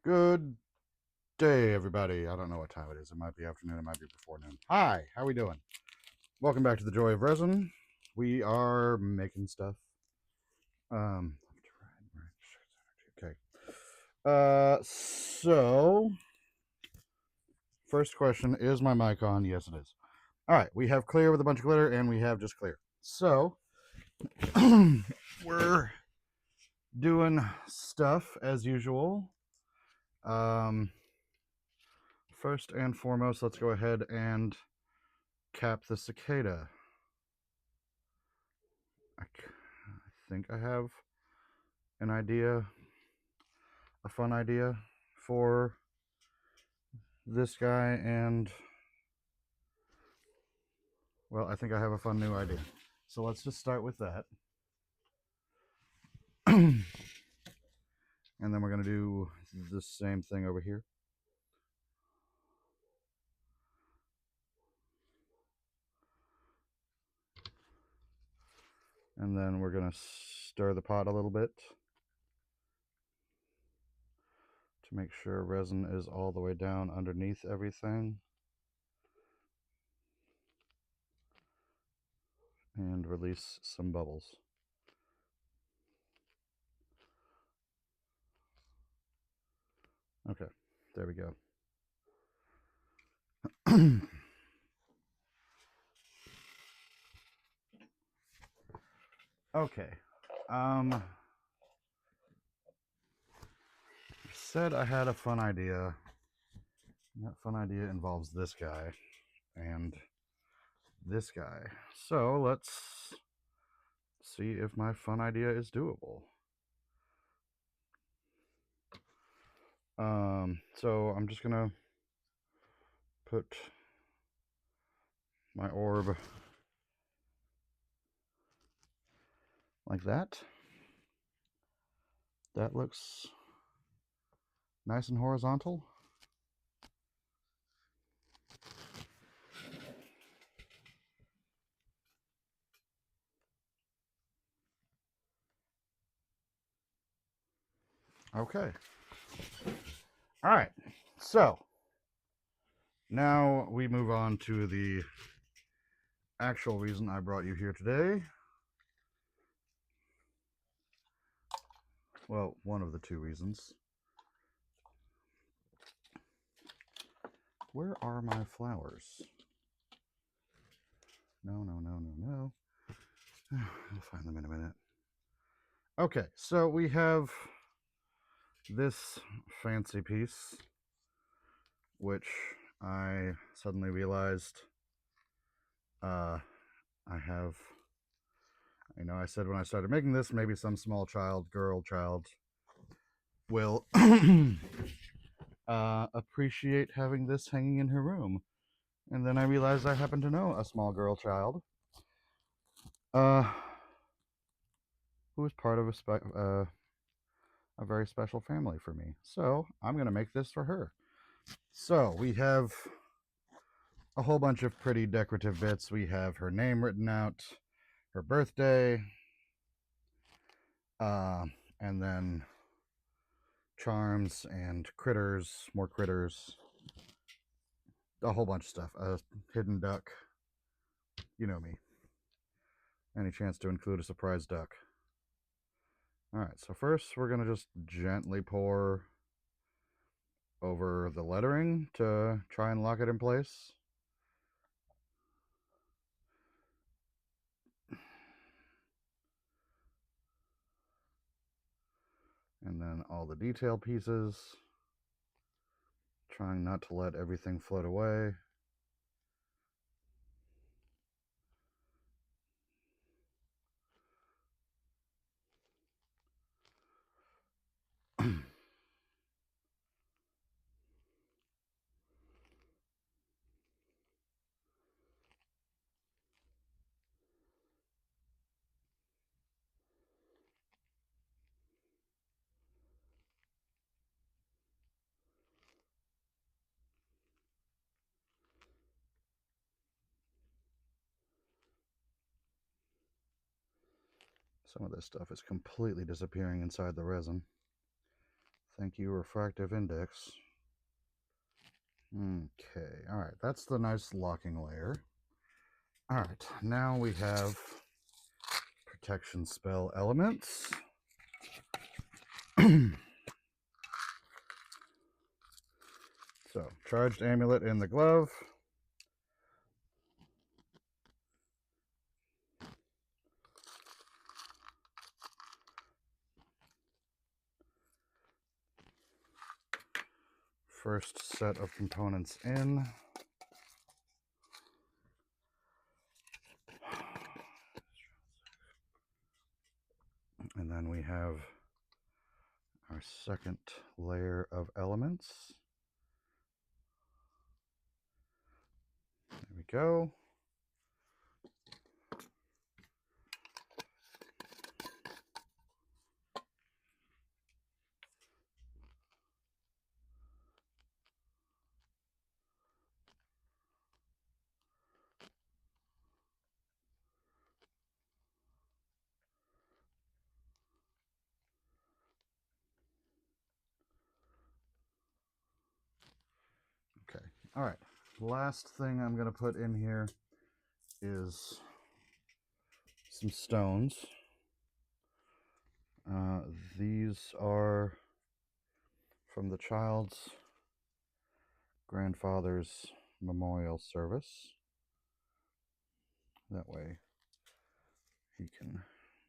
Good day, everybody. I don't know what time it is. It might be afternoon. It might be before noon. Hi, how we doing? Welcome back to the Joy of Resin. We are making stuff. Um, okay. So first question: is my mic on? Yes, it is. All right. We have clear with a bunch of glitter, and we have just clear. So we're doing stuff as usual. Um, First and foremost, let's go ahead and cap the cicada. I think I have an idea, a fun idea for this guy, and well, I think I have a fun new idea. So let's just start with that. And then we're going to do the same thing over here. And then we're going to stir the pot a little bit to make sure resin is all the way down underneath everything. And release some bubbles. Okay, there we go. Okay. I said I had a fun idea. That fun idea involves this guy and this guy. So let's see if my fun idea is doable. So I'm just gonna put my orb like that. That looks nice and horizontal. Okay. All right. So now we move on to the actual reason I brought you here today. Well, one of the two reasons. Where are my flowers? No, no, no, no, no. I'll find them in a minute. Okay, so we have this fancy piece, which I suddenly realized I have, I said when I started making this, maybe some small child, girl child, will appreciate having this hanging in her room. And then I realized I happen to know a small girl child uh, who is part of a very special family for me. So I'm going to make this for her. So we have a whole bunch of pretty decorative bits. We have her name written out, her birthday, and then charms and critters, more critters, a whole bunch of stuff. A hidden duck, you know me. Any chance to include a surprise duck? All right, so first we're going to just gently pour over the lettering to try and lock it in place. And then all the detail pieces, trying not to let everything float away. Some of this stuff is completely disappearing inside the resin. Thank you, refractive index. Okay, all right, that's the nice locking layer. All right, now we have protection spell elements. So, charged amulet in the glove. First set of components in. And then we have our second layer of elements. There we go. Okay, all right. Last thing I'm going to put in here is some stones. These are from the child's grandfather's memorial service. That way he can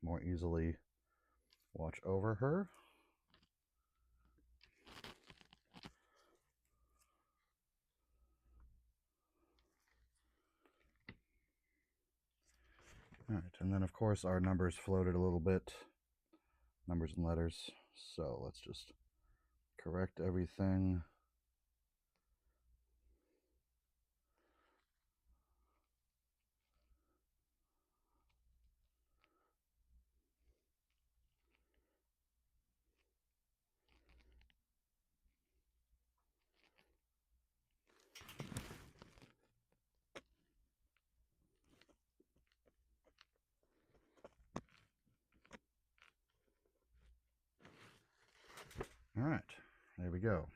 more easily watch over her. All right, and then of course our numbers floated a little bit, numbers and letters. So let's just correct everything. All right, there we go.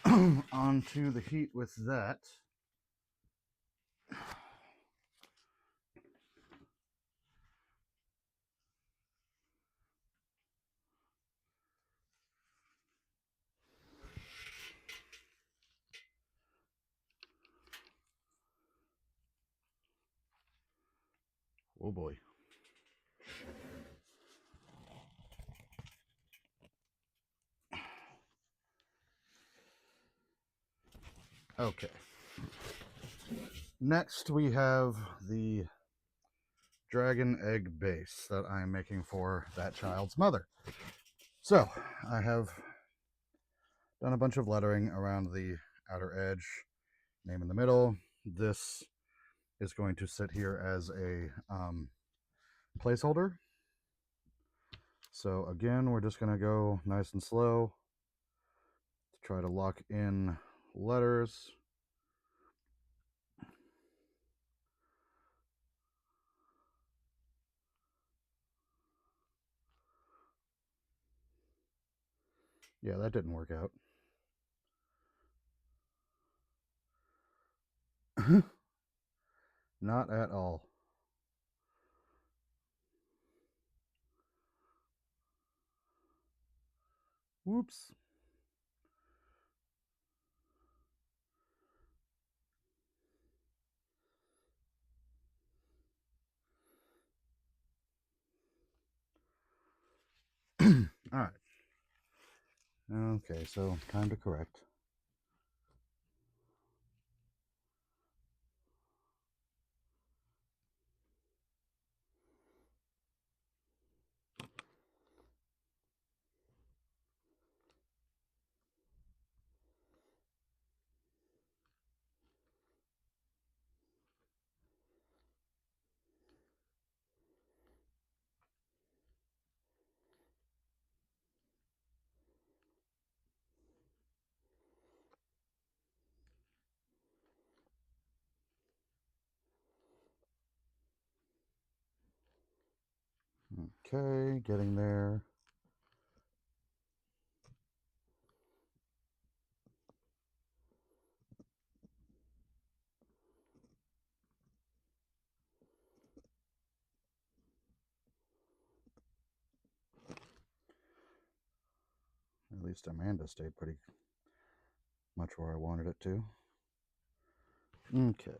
On to the heat with that. Oh boy. Okay. Next we have the dragon egg base that I'm making for that child's mother. So I have done a bunch of lettering around the outer edge, name in the middle. This is going to sit here as a placeholder. So again, we're just going to go nice and slow to try to lock in letters. Yeah, that didn't work out. Not at all. Whoops. All right. Okay, so time to correct. Okay, getting there. least Amanda stayed pretty much where I wanted it to. Okay.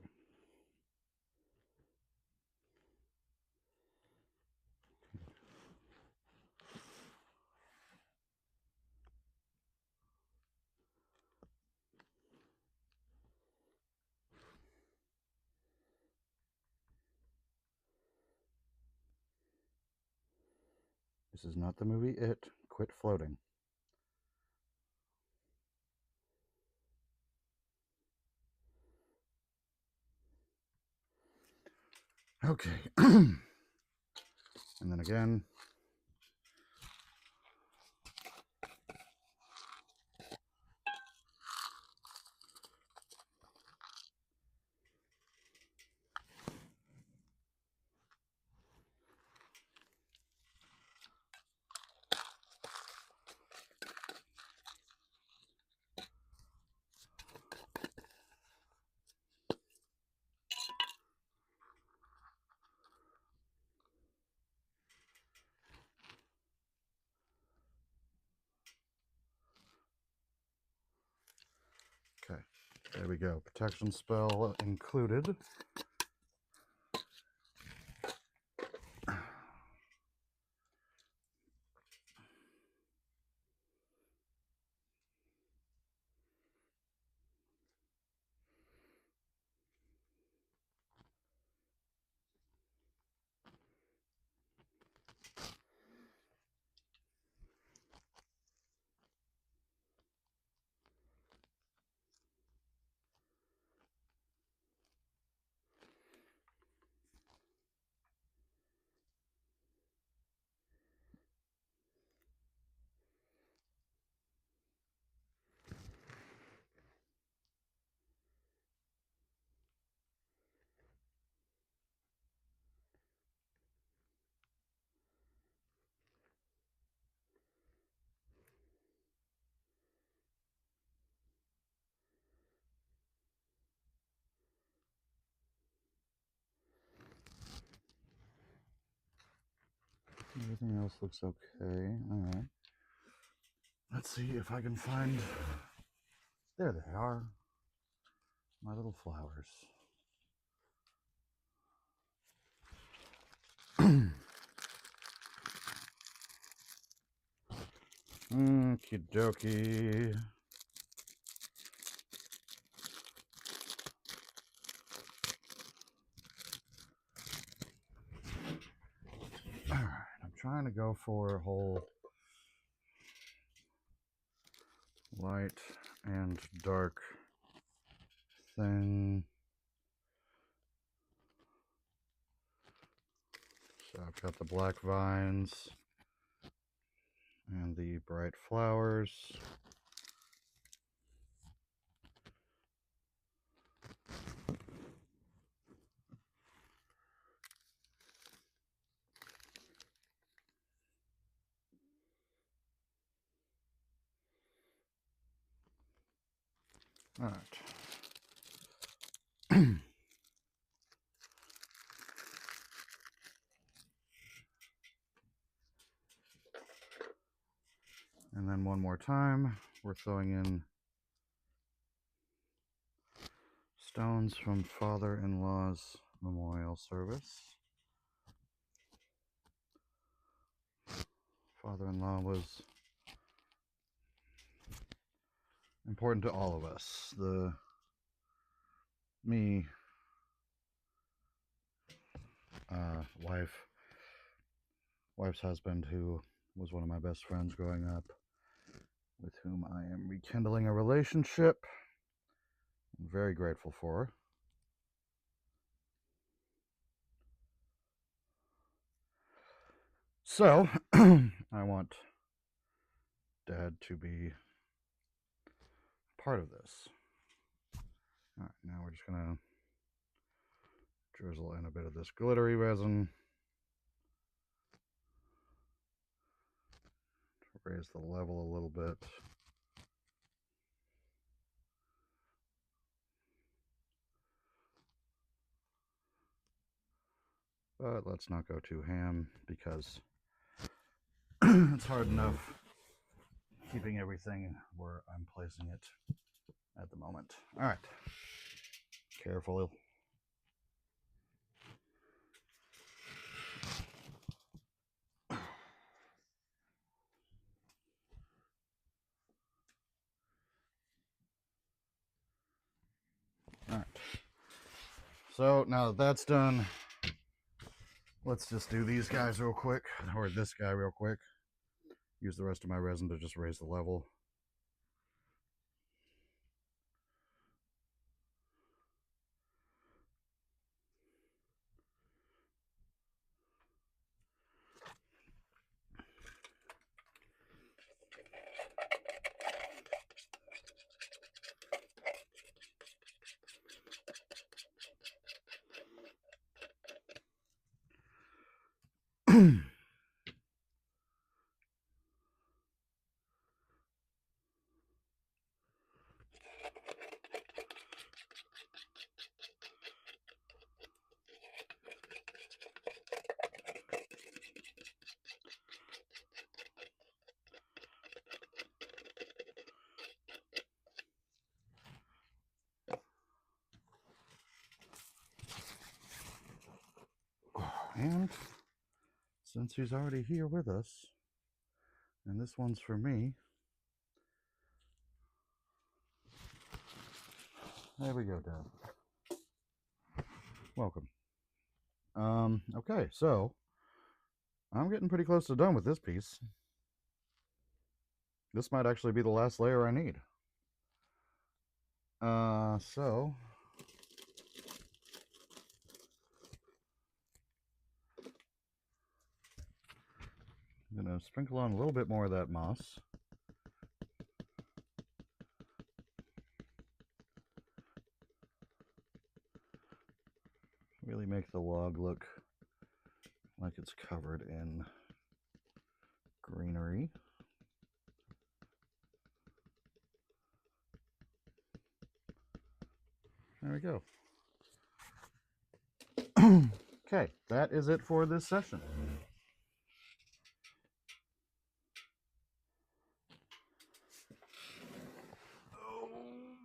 This is not the movie It. Quit floating. Okay. And then again. Okay, there we go. Protection spell included. Everything else looks okay. All right. Let's see if I can find. There they are. My little flowers. Okie dokie. Alright, I'm trying to go for a whole light and dark thing. So I've got the black vines and the bright flowers. All right. And then one more time, we're throwing in stones from father-in-law's memorial service. Father-in-law was important to all of us. Wife's husband, who was one of my best friends growing up, with whom I am rekindling a relationship. I'm very grateful for. So, I want Dad to be part of this. All right, now we're just gonna drizzle in a bit of this glittery resin to raise the level a little bit. But let's not go too ham, because it's hard enough keeping everything where I'm placing it at the moment. All right. Careful. All right. So now that that's done, let's just do these guys real quick, or this guy real quick. Use the rest of my resin to just raise the level. And since he's already here with us, and this one's for me, there we go, Dad. Welcome. Okay, so I'm getting pretty close to done with this piece. This might actually be the last layer I need. So I'm gonna sprinkle on a little bit more of that moss. Really make the log look like it's covered in greenery. There we go. Okay, that is it for this session. Oh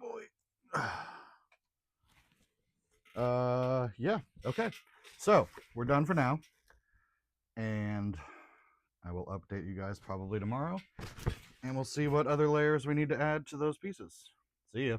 boy. Yeah, okay. So we're done for now. And I will update you guys probably tomorrow. And we'll see what other layers we need to add to those pieces. See ya.